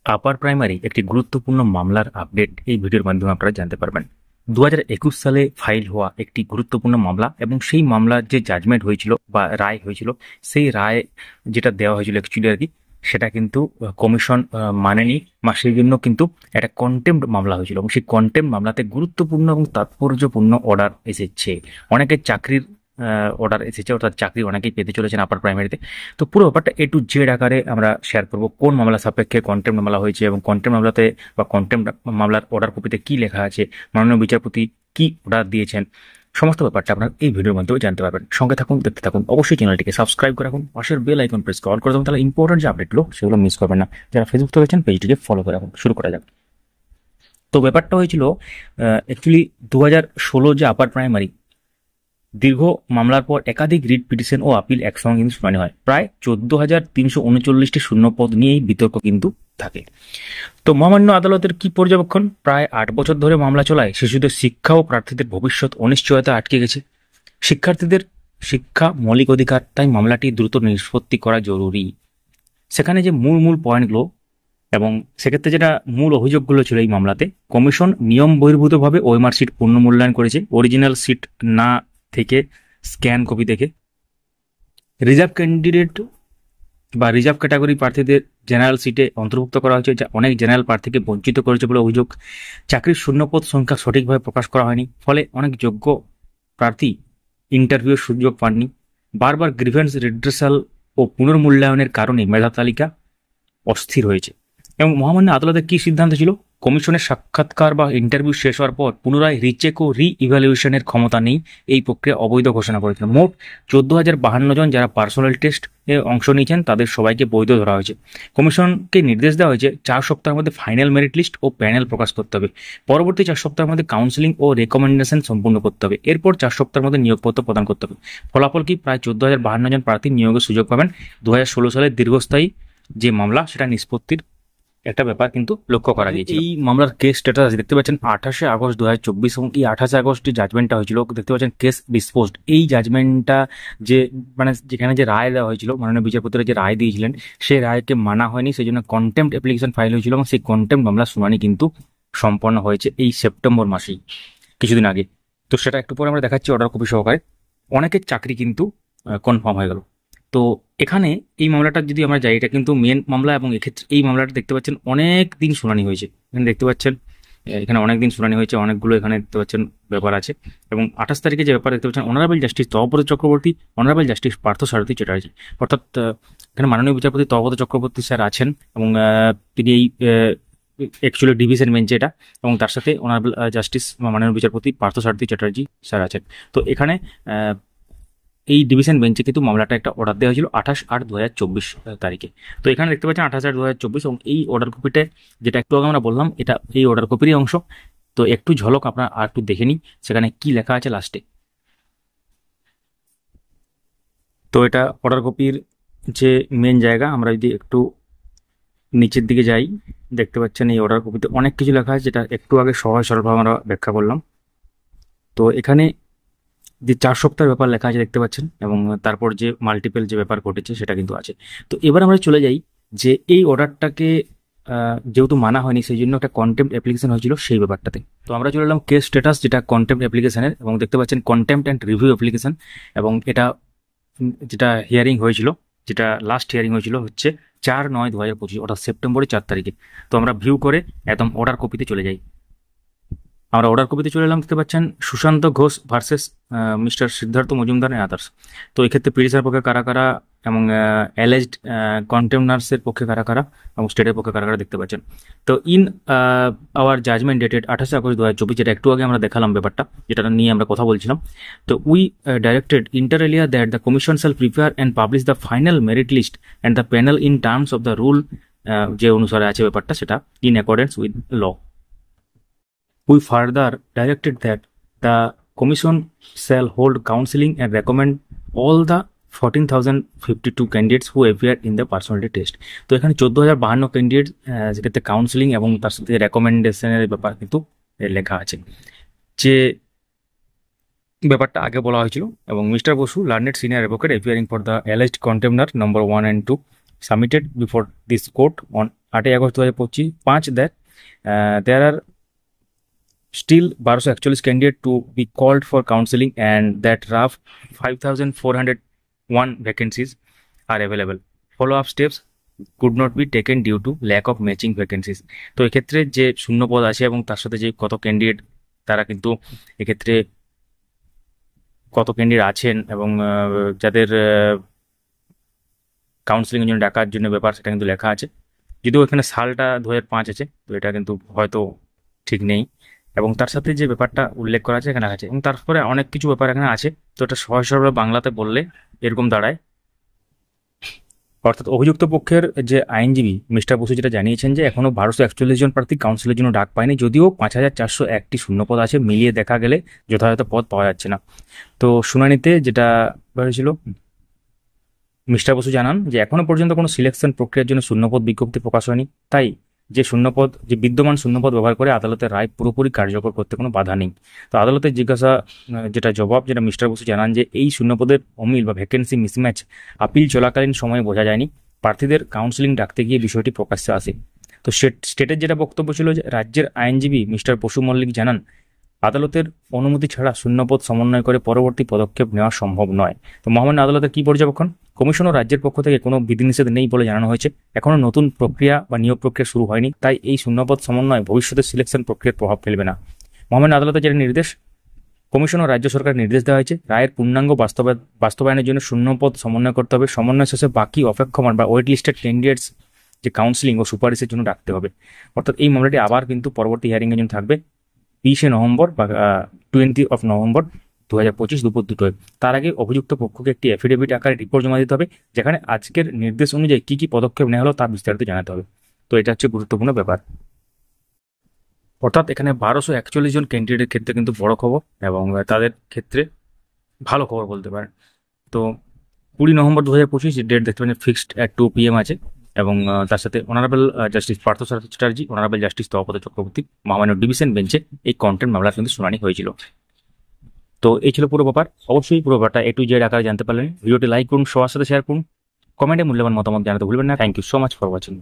Upper primary একটি গুরুত্বপূর্ণ মামলার আপডেট এই ভিডিওর মাধ্যমে আপনারা জানতে পারবেন। 2021 সালে ফাইল হওয়া একটি গুরুত্বপূর্ণ মামলা এবং সেই মামলার যে জাজমেন্ট হয়েছিল বা রায় হয়েছিল, সেই রায় যেটা দেওয়া হয়েছিল অ্যাকচুয়ালি আর কি, সেটা কিন্তু কমিশন মানেনি, বা সেই জন্য কিন্তু একটা কন্টেম্প্ট মামলা হয়েছিল এবং সেই কন্টেম্প্ট মামলাতে গুরুত্বপূর্ণ এবং তাৎপর্যপূর্ণ অর্ডার এসেছে। অনেকের চাকরির অর্ডার এসেছে, অর্থাৎ চাকরি অনেকেই পেতে চলেছেন আপার প্রাইমারিতে। তো পুরো ব্যাপারটা এ টু জেড আকারে আমরা শেয়ার করবো, কোন মামলা সাপেক্ষে কন্টেম্প্ট মামলা হয়েছে এবং কন্টেম্প্ট মামলাতে বা কন্টেম্প্ট মামলার অর্ডার কপিতে কি লেখা আছে, মাননীয় বিচারপতি কি অর্ডার দিয়েছেন, সমস্ত ব্যাপারটা আপনারা এই ভিডিওর মাধ্যমে জানতে পারবেন। সঙ্গে থাকুন, দেখতে থাকুন। অবশ্যই চ্যানেলটিকে সাবস্ক্রাইব করে রাখুন, পাশের বেল আইকন প্রেস করে অল করে দেবেন, তাহলে ইম্পর্টেন্ট যে আপডেটগুলো সেগুলো মিস করবেন না। যারা ফেসবুক থেকে দেখছেন পেজটিকে ফলো করে রাখুন। শুরু করা যাক। তো ব্যাপারটা হয়েছিল অ্যাকচুয়ালি 2016 যে আপার প্রাইমারি দীর্ঘ মামলার পর একাধিক রিট পিটিশন ও আপিল একসঙ্গে কিন্তু শুনানি হয়। প্রায় 14,339টি শূন্যপদ নিয়েই বিতর্ক কিন্তু থাকে। তো মহামান্য আদালতের কি পর্যবেক্ষণ? প্রায় 8 বছর ধরে মামলা চলায় শিশুদের শিক্ষা ও প্রার্থীদের ভবিষ্যৎ অনিশ্চয়তা আটকে গেছে। শিক্ষার্থীদের শিক্ষা মৌলিক অধিকার, তাই মামলাটি দ্রুত নিষ্পত্তি করা জরুরি। সেখানে যে মূল পয়েন্টগুলো এবং সেক্ষেত্রে যেটা মূল অভিযোগগুলো ছিল এই মামলাতে, কমিশন নিয়ম বহির্ভূতভাবে ওএমআর সিট পুনর্মূল্যায়ন করেছে, অরিজিনাল সিট না থেকে স্ক্যান কপি দেখে। রিজার্ভ ক্যান্ডিডেট বা রিজার্ভ ক্যাটাগরি প্রার্থীদের জেনারেল সিটে অন্তর্ভুক্ত করা হয়েছে, যা অনেক জেনারেল প্রার্থীকে বঞ্চিত করেছে বলে অভিযোগ। চাকরির শূন্যপদ সংখ্যা সঠিকভাবে প্রকাশ করা হয়নি, ফলে অনেক যোগ্য প্রার্থী ইন্টারভিউর সুযোগ পাননি। বারবার গ্রিভেন্স রিড্রেসাল ও পুনর্মূল্যায়নের কারণে মেধা তালিকা অস্থির হয়েছে। এবং মহামান্য আদালতের কি সিদ্ধান্ত ছিল? কমিশনের সাক্ষাৎকার বা ইন্টারভিউ শেষ হওয়ার পর পুনরায় রিচেক ও রি-ইভ্যালুয়েশনের ক্ষমতা নেই, এই প্রক্রিয়া অবৈধ ঘোষণা করেছিল। মোট 14,052 জন যারা পার্সোনাল টেস্ট এ অংশ নিয়েছেন তাদের সবাইকে বৈধ ধরা হয়েছে। কমিশনকে নির্দেশ দেওয়া হয়েছে 4 সপ্তাহের মধ্যে ফাইনাল মেরিট লিস্ট ও প্যানেল প্রকাশ করতে হবে। পরবর্তী 4 সপ্তাহের মধ্যে কাউন্সিলিং ও রেকমেন্ডেশন সম্পূর্ণ করতে হবে। এরপর 4 সপ্তাহের মধ্যে নিয়োগপত্র প্রদান করতে হবে। ফলাফল কি? প্রায় 14,052 জন প্রার্থী নিয়োগের সুযোগ পাবেন। 2016 সালের দীর্ঘস্থায়ী যে মামলা সেটা নিষ্পত্তির একটা ব্যাপার কিন্তু লক্ষ্য করা গিয়েছে। এই মামলার কেস স্ট্যাটাস দেখতে পাচ্ছেন 28 আগস্ট 2024 এবং এই 28 আগস্ট যে জাজমেন্টটা হয়েছিল দেখতে পাচ্ছেন কেস ডিসপোজড। এই জাজমেন্টটা যে মানে যেখানে যে রায় দেওয়া হয়েছিল, মাননীয় বিচারপতিরা যে রায় দিয়েছিলেন সেই রায়কে মানা হয়নি, সেই জন্য কন্টেম্প্ট অ্যাপ্লিকেশন ফাইল হয়েছিল এবং সেই কন্টেম্প্ট মামলার শুনানি কিন্তু সম্পন্ন হয়েছে এই সেপ্টেম্বর মাসেই, কিছুদিন আগে। তো সেটা একটু পরে আমরা দেখাচ্ছি অর্ডার কপি সহকারে। অনেকের চাকরি কিন্তু কনফার্ম হয়ে গেল। তো এখানে এই মামলাটা যদি আমরা যাই, এটা কিন্তু মেন মামলা এবং এক্ষেত্রে এই মামলাটা দেখতে পাচ্ছেন অনেক দিন শুনানি হয়েছে। এখানে দেখতে পাচ্ছেন এখানে অনেক দিন শুনানি হয়েছে, অনেকগুলো এখানে দেখতে পাচ্ছেন ব্যাপার আছে। এবং 28 তারিখে যে ব্যাপার দেখতে পাচ্ছেন, honourable justice Tapabrata Chakraborty, honourable justice Parthasarathi Chatterjee, অর্থাৎ এখানে মাননীয় বিচারপতি তপব্রত চক্রবর্তী স্যার আছেন এবং তিনি এই অ্যাকচুয়ালি ডিভিশন বেঞ্চে এটা, এবং তার সাথে অনারেবল জাস্টিস মাননীয় বিচারপতি পার্থসারথী চ্যাটার্জি স্যার আছেন। তো এখানে এই ডিভিশন বেঞ্চে কিন্তু মামলাটা একটা অর্ডার দেওয়া হয়েছিল 28/8/2024 তারিখে। তো এখানে দেখতে পাচ্ছেন 28/8/2024 এবং এই অর্ডার কপিটা যেটা একটু আগে আমরা বললাম এটা এই অর্ডার কপিরই অংশ। তো একটু ঝলক আপনারা আর একটু দেখে নিই সেখানে কি লেখা আছে লাস্টে। তো এটা অর্ডার কপির যে মেন জায়গা, আমরা যদি একটু নিচের দিকে যাই দেখতে পাচ্ছেন এই অর্ডার কপিতে অনেক কিছু লেখা আছে, যেটা একটু আগে সহজ সরলভাবে আমরা ব্যাখ্যা করলাম। তো এখানে যে 4 সপ্তাহের ব্যাপার লেখা আছে দেখতে পাচ্ছেন, এবং তারপর যে মাল্টিপল যে ব্যাপার ঘটেছে সেটা কিন্তু আছে। তো এবার আমরা চলে যাই যে এই অর্ডারটাকে যেহেতু মানা হয়নি সেই জন্য একটা কন্টেম্প্ট অ্যাপ্লিকেশন হয়েছিল সেই ব্যাপারটাতে। তো আমরা চলে এলাম কেস স্ট্যাটাস, যেটা কন্টেম্প্ট অ্যাপ্লিকেশনের, এবং দেখতে পাচ্ছেন কন্টেম্প্ট অ্যান্ড রিভিউ অ্যাপ্লিকেশন। এবং এটা যেটা হিয়ারিং হয়েছিল, যেটা লাস্ট হিয়ারিং হয়েছিল হচ্ছে 4/9/2025, অর্থাৎ সেপ্টেম্বরের 4 তারিখে। তো আমরা ভিউ করে একদম অর্ডার কপিতে চলে যাই। আমরা অর্ডার কপিতে চলে এলাম, দেখতে পাচ্ছেন Sushanta Ghosh versus mister Siddhartha Majumdar and others. তো এক্ষেত্রে পিটিশনের পক্ষে কারা কারা এবং অ্যালেজড কন্টেমনার্সের পক্ষে কারা কারা এবং স্টেটের পক্ষে কারা কারা দেখতে পাচ্ছেন। তো in our judgement dated 28 August 2024, যেটা একটু আগে আমরা দেখালাম ব্যাপারটা, যেটা নিয়ে আমরা কথা বলছিলাম। তো we directed inter alia that the commission shall prepare and publish the final merit list and the panel in terms of the rule, যে অনুসারে আছে ব্যাপারটা সেটা in accordance with law. We further directed that the Commission shall hold counseling and recommend all the 14,052 candidates who appeared in the personality test. তো এখানে 14,052 candidate, যেটাতে counselling এবং তার সাথে রেকমেন্ডেশনের ব্যাপার কিন্তু লেখা আছে, যে ব্যাপারটা আগে বলা হয়েছিল। এবং mister Basu learned senior advocate appearing for the alleged contemnor number 1 and 2 submitted before this court on 8 August 2025 that there are still 1241 candidate to be called for counseling and that rough 5401 vacancies are available. Follow-up steps could not be taken due to lack of matching vacancies. তো এক্ষেত্রে যে শূন্য পদ আছে এবং তার সাথে যে কত ক্যান্ডিডেট তারা কিন্তু এক্ষেত্রে কত ক্যান্ডিডেট আছেন এবং যাদের কাউন্সিলিংয়ের জন্য ডাকার জন্য ব্যাপার সেটা কিন্তু লেখা আছে, যদিও এখানে সালটা 2005 আছে, তো এটা কিন্তু হয়তো ঠিক নেই। এবং তার সাথে যে ব্যাপারটা উল্লেখ করা আছে এখানে আছে, এবং তারপরে অনেক কিছু ব্যাপার এখানে আছে। তো এটা সহজ সরল বাংলাতে বললে এরকম দাঁড়ায়, অর্থাৎ অভিযুক্ত পক্ষের যে আইনজীবী মিস্টার বসু যেটা জানিয়েছেন যে এখনো 1241 জন প্রার্থী কাউন্সিলের জন্য ডাক পায়নি, যদিও 5401টি শূন্যপদ আছে, মিলিয়ে দেখা গেলে যথাযথ পদ পাওয়া যাচ্ছে না। তো শুনানিতে যেটা হয়েছিল, মিস্টার বসু জানান যে এখনো পর্যন্ত কোনো সিলেকশন প্রক্রিয়ার জন্য শূন্যপদ বিজ্ঞপ্তি প্রকাশ হয়নি, তাই যে বিদ্যমান শূন্যপদ ব্যবহার করে আদালতের রায় পুরোপুরি কার্যকর করতে কোনো বাধা নেই। তো আদালতের জিজ্ঞাসা জবাব যেটা মিস্টার বসু জানান যে এই শূন্যপদের অমিল বা ভ্যাকেন্সি মিসম্যাচ আপিল চলাকালীন সময়ে বোঝা যায়নি, প্রার্থীদের কাউন্সিলিং ডাকতে গিয়ে বিষয়টি প্রকাশ্যে আসে। তো স্টেটের যেটা বক্তব্য ছিল যে রাজ্যের আইনজীবী মিস্টার বসু মল্লিক জানান আদালতের অনুমতি ছাড়া শূন্যপদ সমন্বয় করে পরবর্তী পদক্ষেপ নেওয়া সম্ভব নয়। তো মহামান্য আদালতের কি পর্যবেক্ষণ? কমিশন ও রাজ্যের পক্ষ থেকে কোনো বিধিনিষেধ নেই বলে জানানো হয়েছে, এখনো নতুন প্রক্রিয়া বা নিয়োগ প্রক্রিয়া শুরু হয়নি, তাই এই শূন্যপদ সমন্বয় ভবিষ্যতের সিলেকশন প্রক্রিয়ার প্রভাব ফেলবে না। মহামান্য আদালতের যেটা নির্দেশ, কমিশন ও রাজ্য সরকার নির্দেশ দেওয়া হয়েছে রায়ের পূর্ণাঙ্গ বাস্তবায়নের জন্য শূন্যপদ সমন্বয় করতে হবে, সমন্বয় শেষে বাকি অপেক্ষমান বা ওয়েট লিস্টেড ক্যান্ডিডেটস যে কাউন্সিলিং ও সুপারিশের জন্য ডাকতে হবে। অর্থাৎ এই মামলাটি আবার কিন্তু পরবর্তী হিয়ারিংয়ের জন্য থাকবে 20 নভেম্বর বা 20 নভেম্বর 2025 দুপুর 2টায়। তার আগে অভিযুক্ত পক্ষকে একটি অ্যাফিডেভিট আকারে রিপোর্ট জমা দিতে হবে, যেখানে আজকের নির্দেশ অনুযায়ী কি কি পদক্ষেপ নেওয়া হলো তা বিস্তারিত জানাতে হবে। তো এটা হচ্ছে গুরুত্বপূর্ণ ব্যাপার। অর্থাৎ এখানে 1241 জন ক্যান্ডিডেটের ক্ষেত্রে কিন্তু বড় খবর এবং তাদের ক্ষেত্রে ভালো খবর বলতে পারেন। তো 20 নভেম্বর 2025 ডেট দেখতে পাচ্ছেন ফিক্সড অ্যাট 2 PM আছে, এবং তার সাথে honourable justice Parthasarathi Chatterjee, honourable justice Tapabrata Chakraborty মহামান্য ডিভিশন বেঞ্চে এই কন্টেন্ট মামলার কিন্তু শুনানি হয়েছিল। তো এই ছিল পুরো ব্যাপার। অবশ্যই পুরো ব্যাপারটা A to Z আকারে জানতে পারলেন। ভিডিওটি লাইক করুন, সবার সাথে শেয়ার করুন, কমেন্টে মূল্যবান মতামত জানাতে ভুলবেন না। Thank you so much for watching.